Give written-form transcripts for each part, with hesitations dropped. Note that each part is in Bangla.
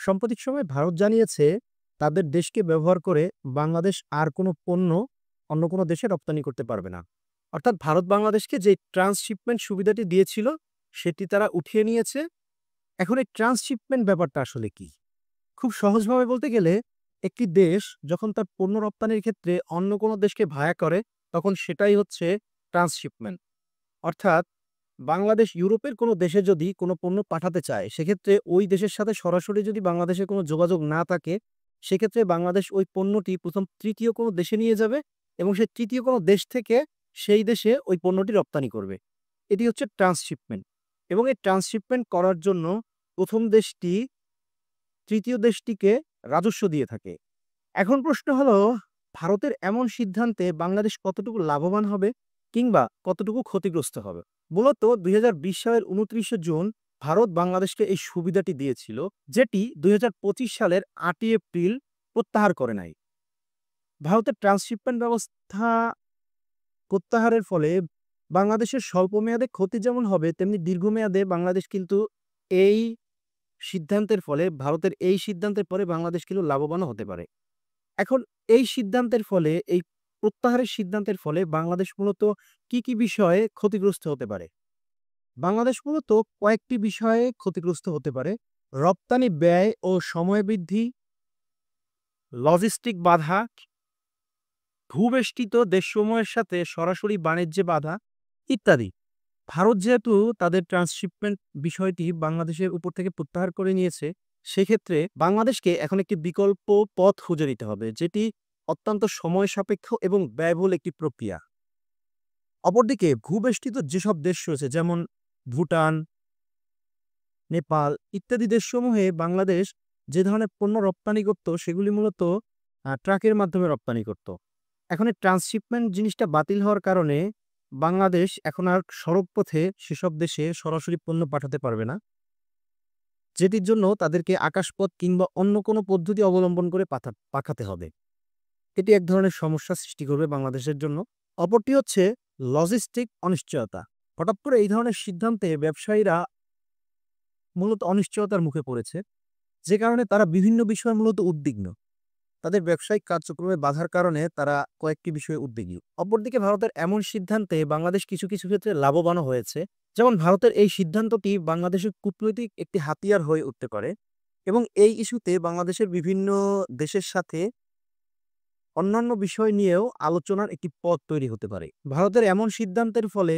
সাম্প্রতিক সময়ে ভারত জানিয়েছে তাদের দেশকে ব্যবহার করে বাংলাদেশ আর কোনো পণ্য অন্য কোনো দেশে রপ্তানি করতে পারবে না। অর্থাৎ ভারত বাংলাদেশকে যে ট্রান্সশিপমেন্ট সুবিধাটি দিয়েছিল সেটি তারা উঠিয়ে নিয়েছে। এখন এই ট্রান্সশিপমেন্ট ব্যাপারটা আসলে কি? খুব সহজভাবে বলতে গেলে একটি দেশ যখন তার পণ্য রপ্তানির ক্ষেত্রে অন্য কোনো দেশকে ভায়া করে তখন সেটাই হচ্ছে ট্রান্সশিপমেন্ট। অর্থাৎ বাংলাদেশ ইউরোপের কোনো দেশে যদি কোনো পণ্য পাঠাতে চায়, সেক্ষেত্রে ওই দেশের সাথে সরাসরি যদি বাংলাদেশের কোনো যোগাযোগ না থাকে, সেক্ষেত্রে বাংলাদেশ ওই পণ্যটি ১ম তৃতীয় কোনো দেশে নিয়ে যাবে এবং সেই তৃতীয় কোনো দেশ থেকে সেই দেশে ওই পণ্যটি রপ্তানি করবে। এটি হচ্ছে ট্রান্সশিপমেন্ট এবং এই ট্রান্সশিপমেন্ট করার জন্য ১ম দেশটি তৃতীয় দেশটিকে রাজস্ব দিয়ে থাকে। এখন প্রশ্ন হলো, ভারতের এমন সিদ্ধান্তে বাংলাদেশ কতটুকু লাভবান হবে কিংবা কতটুকু ক্ষতিগ্রস্ত হবে? মূলত ২০২০ সালের ২৯শে জুন ভারত বাংলাদেশকে এই সুবিধাটি দিয়েছিল, যেটি ২০২৫ সালের ৮ই এপ্রিল প্রত্যাহার করে নেয়। ভারতের ট্রান্সশিপমেন্ট ব্যবস্থা প্রত্যাহারের ফলে বাংলাদেশের স্বল্পমেয়াদে ক্ষতি যেমন হবে, তেমনি দীর্ঘমেয়াদে বাংলাদেশ কিন্তু এই সিদ্ধান্তের ফলে ভারতের এই সিদ্ধান্তের পরে বাংলাদেশ কিন্তু লাভবানও হতে পারে। এখন এই সিদ্ধান্তের ফলে, এই প্রত্যাহারের সিদ্ধান্তের ফলে বাংলাদেশ মূলত কি বিষয়ে ক্ষতিগ্রস্ত হতে পারে? বাংলাদেশ মূলত কয়েকটি বিষয়ে ক্ষতিগ্রস্ত হতে পারে। রপ্তানি ব্যয় ও সময় বৃদ্ধি, লজিস্টিক বাধা, ভূবেষ্টিত দেশসমূহের সাথে সরাসরি বাণিজ্যে বাধা ইত্যাদি। ভারত যেহেতু তাদের ট্রান্সশিপমেন্ট বিষয়টি বাংলাদেশের উপর থেকে প্রত্যাহার করে নিয়েছে, সেক্ষেত্রে বাংলাদেশকে এখন একটি বিকল্প পথ খুঁজে নিতে হবে, যেটি অত্যন্ত সময় সাপেক্ষ এবং ব্যয়বহুল একটি প্রক্রিয়া। অপরদিকে ভূবেষ্টিত যেসব দেশ রয়েছে, যেমন ভুটান, নেপাল ইত্যাদি দেশসমূহে বাংলাদেশ যে ধরনের পণ্য রপ্তানি করত, সেগুলি মূলত ট্রাকের মাধ্যমে রপ্তানি করত। এখন এই ট্রান্সশিপমেন্ট জিনিসটা বাতিল হওয়ার কারণে বাংলাদেশ এখন আর সড়কপথে সেসব দেশে সরাসরি পণ্য পাঠাতে পারবে না, যেটির জন্য তাদেরকে আকাশপথ কিংবা অন্য কোনো পদ্ধতি অবলম্বন করে পাঠাতে হবে। এটি এক ধরনের সমস্যা সৃষ্টি করবে বাংলাদেশের জন্য। অপরটি হচ্ছে লজিস্টিক অনিশ্চয়তা। হঠাৎ করে এই ধরনের সিদ্ধান্তে ব্যবসায়ীরা মূলত অনিশ্চয়তার মুখে পড়েছে, যে কারণে তারা বিভিন্ন বিষয়ে মূলত উদ্বিগ্ন। তাদের ব্যবসায়িক কার্যক্রমে বাধার কারণে তারা কয়েকটি বিষয়ে উদ্বিগ্ন। অপরদিকে ভারতের এমন সিদ্ধান্তে বাংলাদেশ কিছু ক্ষেত্রে লাভবানও হয়েছে। যেমন ভারতের এই সিদ্ধান্তটি বাংলাদেশের কূটনৈতিক একটি হাতিয়ার হয়ে উঠতে পারে এবং এই ইস্যুতে বাংলাদেশের বিভিন্ন দেশের সাথে অন্যান্য বিষয় নিয়েও আলোচনার একটি পথ তৈরি হতে পারে। ভারতের এমন সিদ্ধান্তের ফলে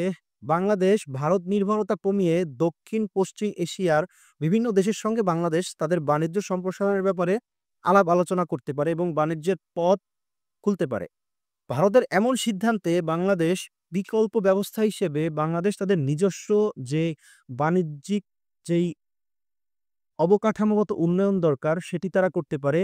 বাংলাদেশ ভারত নির্ভরতা কমিয়ে দক্ষিণ পশ্চিম এশিয়ার বিভিন্ন দেশের সঙ্গে বাংলাদেশ তাদের বাণিজ্য সম্প্রসারণের ব্যাপারে আলাপ আলোচনা করতে পারে এবং বাণিজ্যের পথ খুলতে পারে। ভারতের এমন সিদ্ধান্তে বাংলাদেশ বিকল্প ব্যবস্থা হিসেবে বাংলাদেশ তাদের নিজস্ব যে বাণিজ্যিক যেই অবকাঠামোগত উন্নয়ন দরকার সেটি তারা করতে পারে।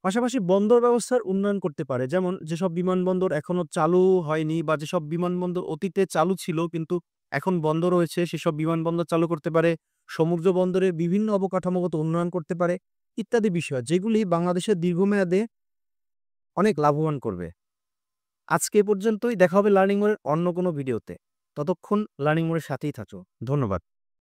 পাশাপাশি বন্দর ব্যবস্থার উন্নয়ন করতে পারে। যেমন যেসব বিমানবন্দর এখনো চালু হয়নি বা যেসব বিমানবন্দর অতীতে চালু ছিল কিন্তু এখন বন্ধ রয়েছে, সেসব বিমানবন্দর চালু করতে পারে। সমুদ্র বন্দরের বিভিন্ন অবকাঠামোগত উন্নয়ন করতে পারে ইত্যাদি বিষয়, যেগুলি বাংলাদেশের দীর্ঘমেয়াদে অনেক লাভবান করবে। আজকে এ পর্যন্তই। দেখা হবে লার্নিং মোড়ের অন্য কোনো ভিডিওতে। ততক্ষণ লার্নিং মোড়ের সাথেই থাকো। ধন্যবাদ।